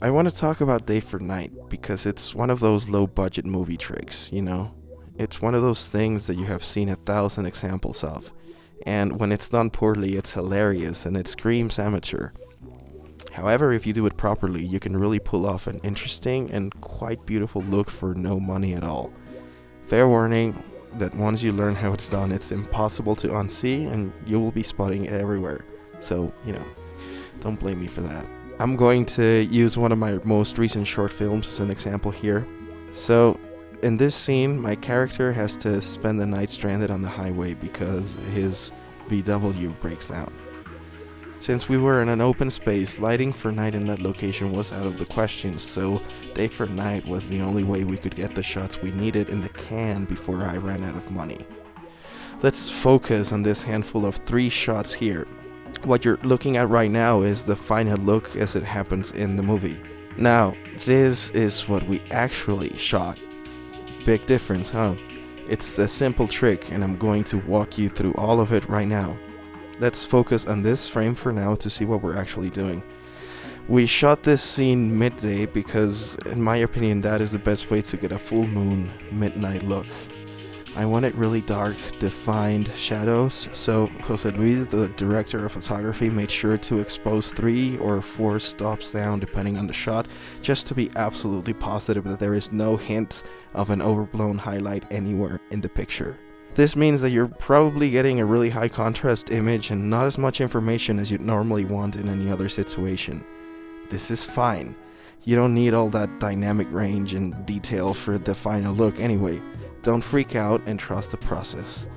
I want to talk about Day for Night because it's one of those low budget movie tricks, you know? It's one of those things that you have seen 1,000 examples of. And when it's done poorly, it's hilarious and it screams amateur. However, if you do it properly, you can really pull off an interesting and quite beautiful look for no money at all. Fair warning that once you learn how it's done, it's impossible to unsee and you will be spotting it everywhere. So, don't blame me for that. I'm going to use one of my most recent short films as an example here. So, in this scene, my character has to spend the night stranded on the highway because his VW breaks down. Since we were in an open space, lighting for night in that location was out of the question, so Day for Night was the only way we could get the shots we needed in the can before I ran out of money. Let's focus on this handful of 3 shots here. What you're looking at right now is the final look as it happens in the movie. Now, this is what we actually shot. Big difference, huh? It's a simple trick and I'm going to walk you through all of it right now. Let's focus on this frame for now to see what we're actually doing. We shot this scene midday because, in my opinion, that is the best way to get a full moon midnight look. I wanted really dark, defined shadows, so Jose Luis, the director of photography, made sure to expose 3 or 4 stops down depending on the shot, just to be absolutely positive that there is no hint of an overblown highlight anywhere in the picture. This means that you're probably getting a really high contrast image and not as much information as you'd normally want in any other situation. This is fine. You don't need all that dynamic range and detail for the final look anyway. Don't freak out and trust the process.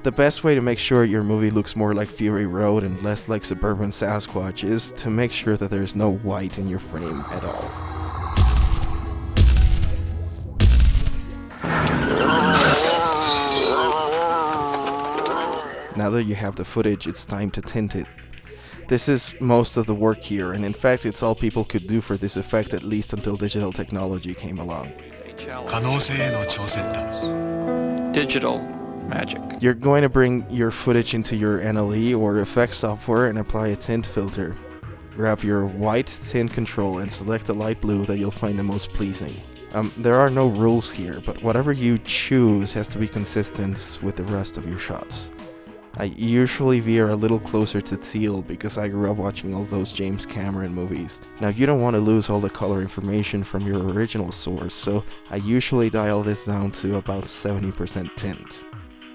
The best way to make sure your movie looks more like Fury Road and less like Suburban Sasquatch is to make sure that there's no white in your frame at all. Now that you have the footage, it's time to tint it. This is most of the work here, and in fact it's all people could do for this effect, at least until digital technology came along. Digital magic. You're going to bring your footage into your NLE or effects software and apply a tint filter. Grab your white tint control and select the light blue that you'll find the most pleasing. There are no rules here, but whatever you choose has to be consistent with the rest of your shots. I usually veer a little closer to teal because I grew up watching all those James Cameron movies. Now you don't want to lose all the color information from your original source, so I usually dial this down to about 70% tint.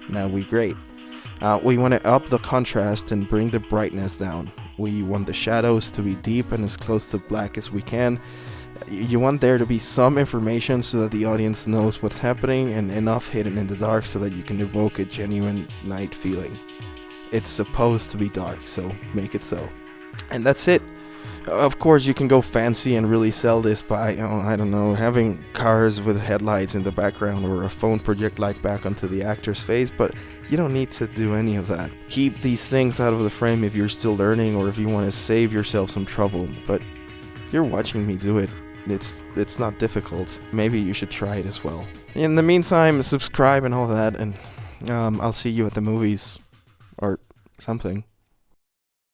Now we great. We want to up the contrast and bring the brightness down. We want the shadows to be deep and as close to black as we can. You want there to be some information so that the audience knows what's happening and enough hidden in the dark so that you can evoke a genuine night feeling. It's supposed to be dark, so make it so. And that's it. Of course, you can go fancy and really sell this by, I don't know, having cars with headlights in the background or a phone project light back onto the actor's face, but you don't need to do any of that. Keep these things out of the frame if you're still learning or if you want to save yourself some trouble, but you're watching me do it. It's not difficult. Maybe you should try it as well. In the meantime, subscribe and all that, and I'll see you at the movies. Or something.